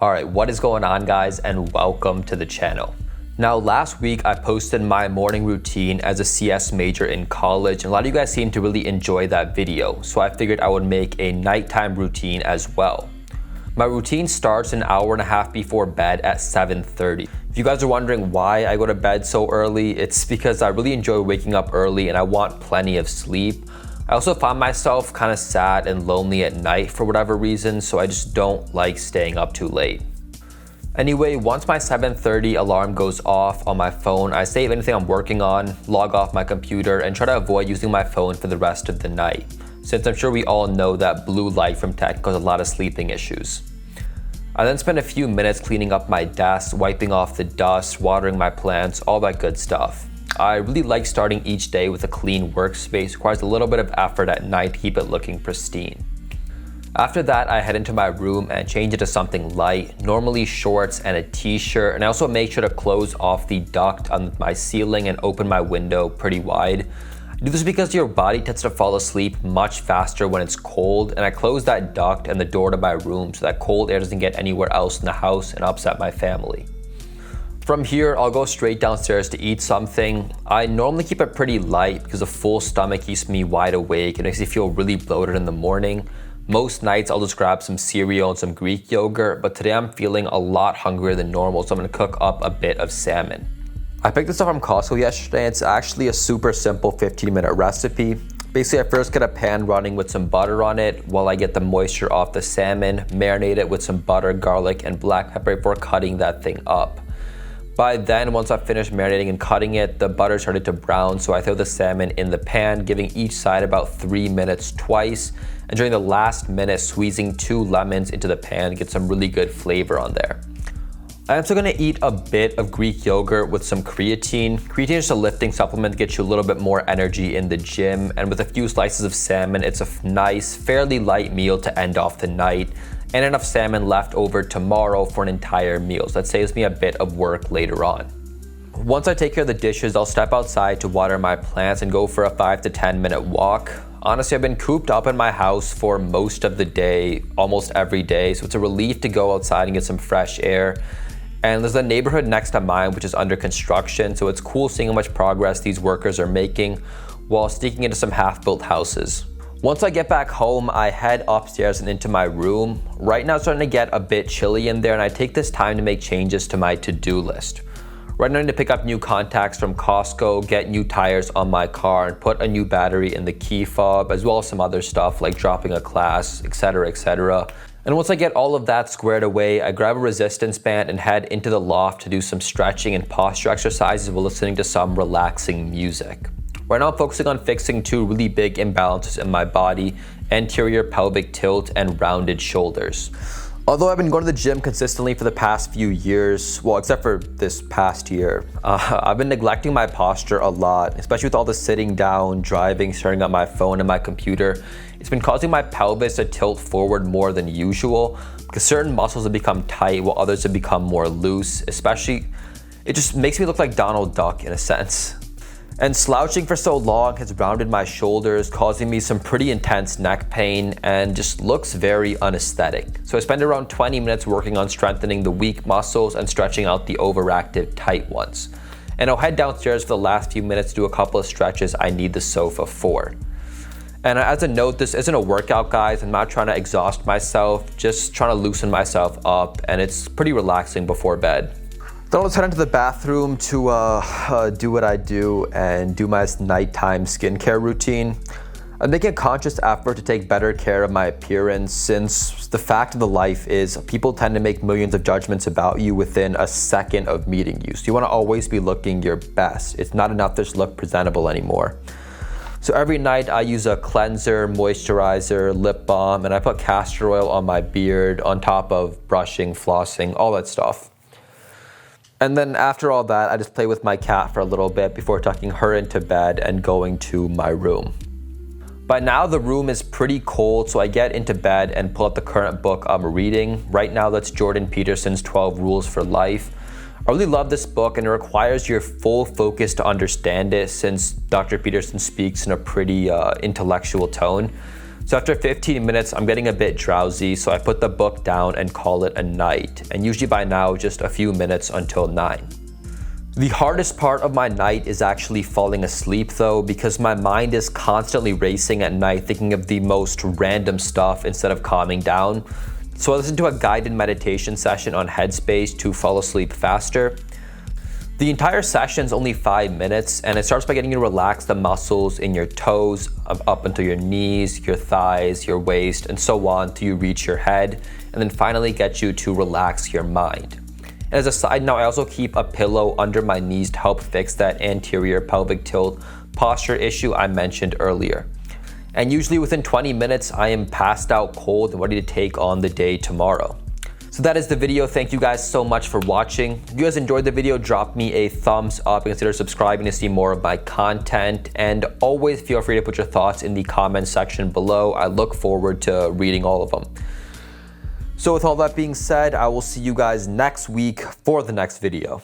Alright, what is going on guys, and welcome to the channel. Now last week I posted my morning routine as a CS major in college, and a lot of you guys seem to really enjoy that video, so I figured I would make a nighttime routine as well. My routine starts an hour and a half before bed at 7:30. If you guys are wondering why I go to bed so early, it's because I really enjoy waking up early and I want plenty of sleep. I also find myself kind of sad and lonely at night for whatever reason, so I just don't like staying up too late. Anyway, once my 7:30 alarm goes off on my phone, I save anything I'm working on, log off my computer, and try to avoid using my phone for the rest of the night, since I'm sure we all know that blue light from tech causes a lot of sleeping issues. I then spend a few minutes cleaning up my desk, wiping off the dust, watering my plants, all that good stuff. I really like starting each day with a clean workspace. It requires a little bit of effort at night to keep it looking pristine. After that, I head into my room and change into something light, normally shorts and a t-shirt, and I also make sure to close off the duct on my ceiling and open my window pretty wide. I do this because your body tends to fall asleep much faster when it's cold, and I close that duct and the door to my room so that cold air doesn't get anywhere else in the house and upset my family. From here, I'll go straight downstairs to eat something. I normally keep it pretty light because a full stomach keeps me wide awake and makes me feel really bloated in the morning. Most nights I'll just grab some cereal and some Greek yogurt, but today I'm feeling a lot hungrier than normal, so I'm gonna cook up a bit of salmon. I picked this up from Costco yesterday, and it's actually a super simple 15-minute recipe. Basically, I first get a pan running with some butter on it while I get the moisture off the salmon, marinate it with some butter, garlic, and black pepper before cutting that thing up. By then, once I've finished marinating and cutting it, the butter started to brown, so I throw the salmon in the pan, giving each side about 3 minutes twice, and during the last minute, squeezing 2 lemons into the pan to get some really good flavor on there. I'm also gonna eat a bit of Greek yogurt with some creatine. Creatine is just a lifting supplement to get you a little bit more energy in the gym, and with a few slices of salmon, it's a nice, fairly light meal to end off the night, and enough salmon left over tomorrow for an entire meal, so that saves me a bit of work later on. Once I take care of the dishes, I'll step outside to water my plants and go for a 5 to 10 minute walk. Honestly, I've been cooped up in my house for most of the day, almost every day, so it's a relief to go outside and get some fresh air. And there's a neighborhood next to mine which is under construction, so it's cool seeing how much progress these workers are making while sneaking into some half-built houses. Once I get back home, I head upstairs and into my room. Right now it's starting to get a bit chilly in there, and I take this time to make changes to my to-do list. Right now I need to pick up new contacts from Costco, get new tires on my car, and put a new battery in the key fob, as well as some other stuff like dropping a class, etc, etc. And once I get all of that squared away, I grab a resistance band and head into the loft to do some stretching and posture exercises while listening to some relaxing music. Right now I'm focusing on fixing 2 really big imbalances in my body: anterior pelvic tilt and rounded shoulders. Although I've been going to the gym consistently for the past few years, well, except for this past year, I've been neglecting my posture a lot, especially with all the sitting down, driving, staring at my phone and my computer. It's been causing my pelvis to tilt forward more than usual because certain muscles have become tight while others have become more loose. Especially, it just makes me look like Donald Duck in a sense. And slouching for so long has rounded my shoulders, causing me some pretty intense neck pain, and just looks very unaesthetic. So I spend around 20 minutes working on strengthening the weak muscles and stretching out the overactive tight ones. And I'll head downstairs for the last few minutes to do a couple of stretches I need the sofa for. And as a note, this isn't a workout, guys. I'm not trying to exhaust myself, just trying to loosen myself up, and it's pretty relaxing before bed. Then I'll just head into the bathroom to do what I do and do my nighttime skincare routine. I'm making a conscious effort to take better care of my appearance, since the fact of the life is people tend to make millions of judgments about you within a second of meeting you. So you want to always be looking your best. It's not enough to just look presentable anymore. So every night I use a cleanser, moisturizer, lip balm, and I put castor oil on my beard on top of brushing, flossing, all that stuff. And then after all that, I just play with my cat for a little bit before tucking her into bed and going to my room. By now the room is pretty cold, so I get into bed and pull up the current book I'm reading. Right now that's Jordan Peterson's 12 Rules for Life. I really love this book, and it requires your full focus to understand it, since Dr. Peterson speaks in a pretty intellectual tone. So after 15 minutes, I'm getting a bit drowsy, so I put the book down and call it a night. And usually by now, just a few minutes until 9. The hardest part of my night is actually falling asleep though, because my mind is constantly racing at night, thinking of the most random stuff instead of calming down. So I listen to a guided meditation session on Headspace to fall asleep faster. The entire session is only 5 minutes, and it starts by getting you to relax the muscles in your toes, up into your knees, your thighs, your waist, and so on till you reach your head, and then finally get you to relax your mind. And as a side note, I also keep a pillow under my knees to help fix that anterior pelvic tilt posture issue I mentioned earlier. And usually within 20 minutes, I am passed out cold and ready to take on the day tomorrow. So that is the video. Thank you guys so much for watching. If you guys enjoyed the video, drop me a thumbs up and consider subscribing to see more of my content. And always feel free to put your thoughts in the comment section below. I look forward to reading all of them. So with all that being said, I will see you guys next week for the next video.